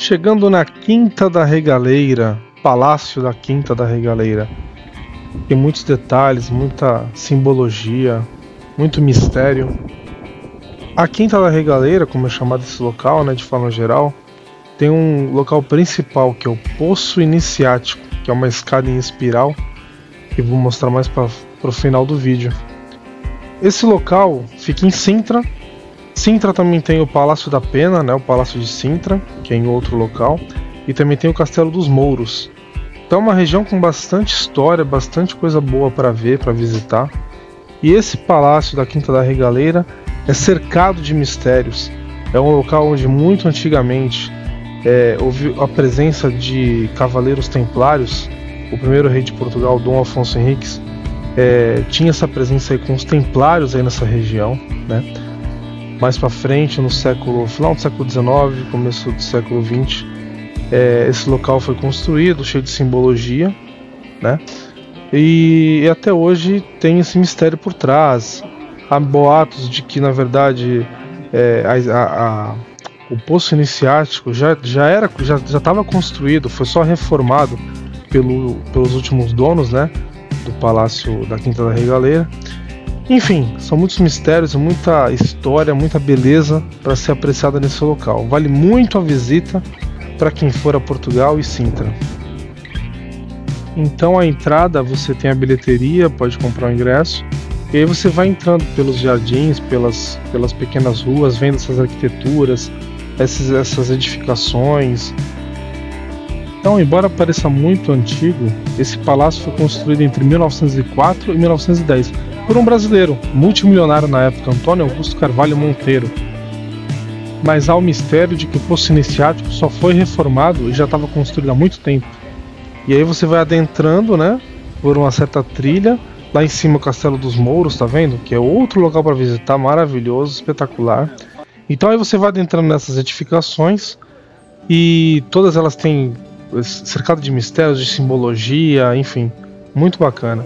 Chegando na Quinta da Regaleira, Palácio da Quinta da Regaleira. Tem muitos detalhes, muita simbologia, muito mistério. A Quinta da Regaleira, como é chamado esse local, né, de forma geral, tem um local principal que é o Poço Iniciático, que é uma escada em espiral, que eu vou mostrar mais para o final do vídeo. Esse local fica em Sintra. Sintra também tem o Palácio da Pena, né, o Palácio de Sintra, que é em outro local, e também tem o Castelo dos Mouros. Então é uma região com bastante história, bastante coisa boa para ver, para visitar. E esse Palácio da Quinta da Regaleira é cercado de mistérios. É um local onde muito antigamente houve a presença de cavaleiros templários. O primeiro rei de Portugal, Dom Afonso Henriques, tinha essa presença aí com os templários aí nessa região, né? Mais para frente, no final do século XIX, começo do século XX, esse local foi construído, cheio de simbologia, né? E até hoje tem esse mistério por trás. Há boatos de que, na verdade, o Poço Iniciático já estava construído, foi só reformado pelos últimos donos, né, do Palácio da Quinta da Regaleira. Enfim, são muitos mistérios, muita história, muita beleza para ser apreciada nesse local. Vale muito a visita para quem for a Portugal e Sintra. Então a entrada, você tem a bilheteria, pode comprar o ingresso, e aí você vai entrando pelos jardins, pelas pequenas ruas, vendo essas arquiteturas, essas edificações. Então, embora pareça muito antigo, esse palácio foi construído entre 1904 e 1910 por um brasileiro, multimilionário na época, Antônio Augusto Carvalho Monteiro. Mas há o mistério de que o Poço Iniciático só foi reformado e já estava construído há muito tempo. E aí você vai adentrando, né, por uma certa trilha. Lá em cima o Castelo dos Mouros, tá vendo? Que é outro local para visitar, maravilhoso, espetacular. Então aí você vai adentrando nessas edificações e todas elas têm cercado de mistérios, de simbologia, enfim, muito bacana.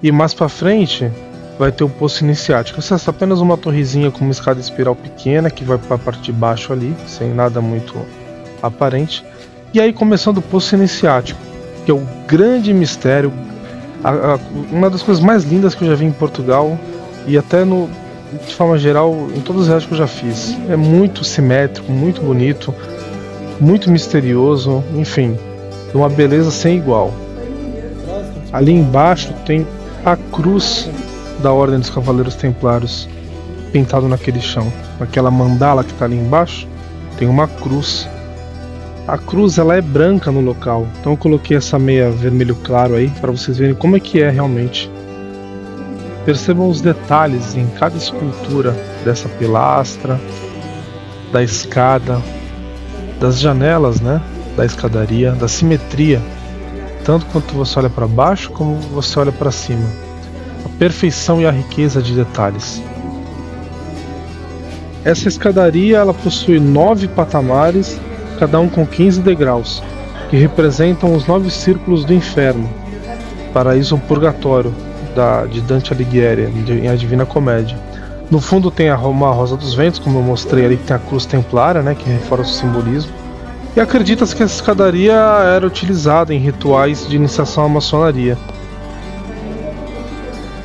E mais para frente vai ter o Poço Iniciático. Essa é apenas uma torrezinha com uma escada espiral pequena que vai para a parte de baixo ali, sem nada muito aparente. E aí começando o Poço Iniciático, que é o grande mistério, uma das coisas mais lindas que eu já vi em Portugal e até de forma geral em todos os viagens que eu já fiz. É muito simétrico, muito bonito, muito misterioso, enfim, de uma beleza sem igual. Ali embaixo tem a cruz da Ordem dos Cavaleiros Templários pintado naquele chão, naquela mandala que está ali embaixo, tem uma cruz. A cruz ela é branca no local, então eu coloquei essa meia vermelho claro aí para vocês verem como é que é realmente. Percebam os detalhes em cada escultura dessa pilastra, da escada, das janelas, né, da escadaria, da simetria, tanto quanto você olha para baixo como você olha para cima. A perfeição e a riqueza de detalhes. Essa escadaria ela possui 9 patamares, cada um com 15 degraus, que representam os 9 círculos do inferno, paraíso ou purgatório, de Dante Alighieri, em A Divina Comédia. No fundo tem uma Rosa dos Ventos, como eu mostrei ali, que tem a cruz templária, né, que reforça o simbolismo. E acredita-se que essa escadaria era utilizada em rituais de iniciação à maçonaria.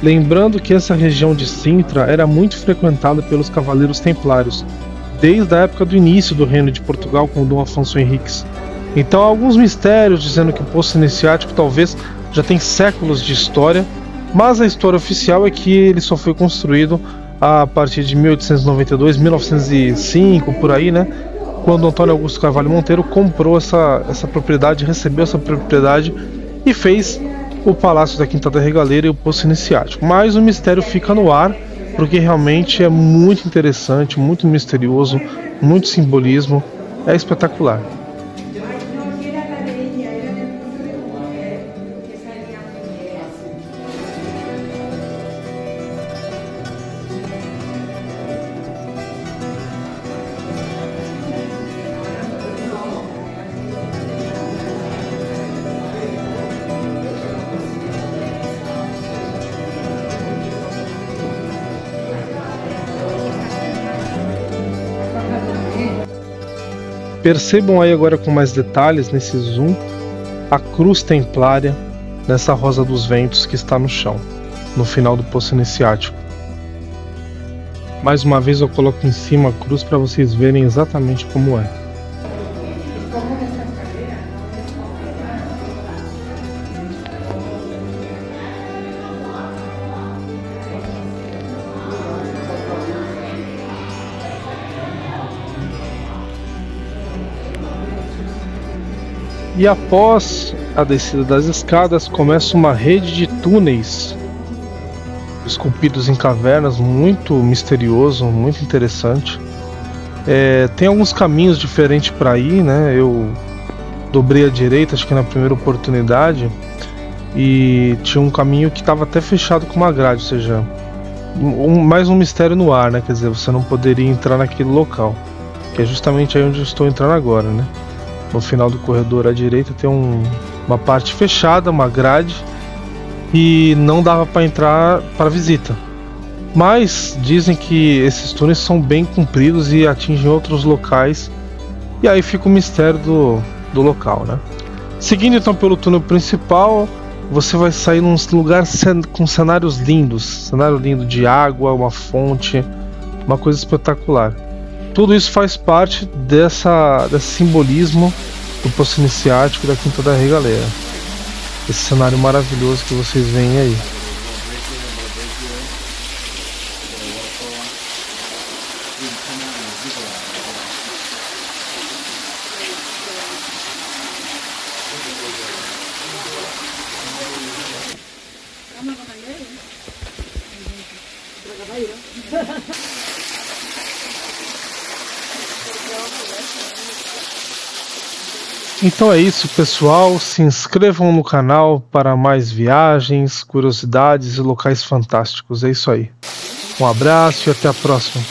Lembrando que essa região de Sintra era muito frequentada pelos cavaleiros templários, desde a época do início do reino de Portugal com Dom Afonso Henriques. Então há alguns mistérios dizendo que o Poço Iniciático talvez já tem séculos de história, mas a história oficial é que ele só foi construído a partir de 1892, 1905, por aí, né? Quando Antônio Augusto Carvalho Monteiro comprou essa propriedade, recebeu essa propriedade e fez o Palácio da Quinta da Regaleira e o Poço Iniciático. Mas o mistério fica no ar, porque realmente é muito interessante, muito misterioso, muito simbolismo, é espetacular. Percebam aí agora com mais detalhes nesse zoom a cruz templária nessa rosa dos ventos que está no chão, no final do poço iniciático. Mais uma vez eu coloco em cima a cruz para vocês verem exatamente como é. E após a descida das escadas, começa uma rede de túneis esculpidos em cavernas, muito misterioso, muito interessante. Tem alguns caminhos diferentes para ir, né? Eu dobrei à direita, acho que na primeira oportunidade, e tinha um caminho que estava até fechado com uma grade, ou seja, mais um mistério no ar, né? Quer dizer, você não poderia entrar naquele local, que é justamente aí onde eu estou entrando agora, né? No final do corredor à direita tem uma parte fechada, uma grade, e não dava para entrar para visita. Mas dizem que esses túneis são bem compridos e atingem outros locais, e aí fica o mistério do local, né? Seguindo então pelo túnel principal, você vai sair num lugar com cenários lindos, cenário lindo de água, uma fonte, uma coisa espetacular. Tudo isso faz parte desse simbolismo do poço iniciático da Quinta da Regaleira. Esse cenário maravilhoso que vocês veem aí. Então é isso, pessoal. Se inscrevam no canal para mais viagens, curiosidades e locais fantásticos. É isso aí. Um abraço e até a próxima.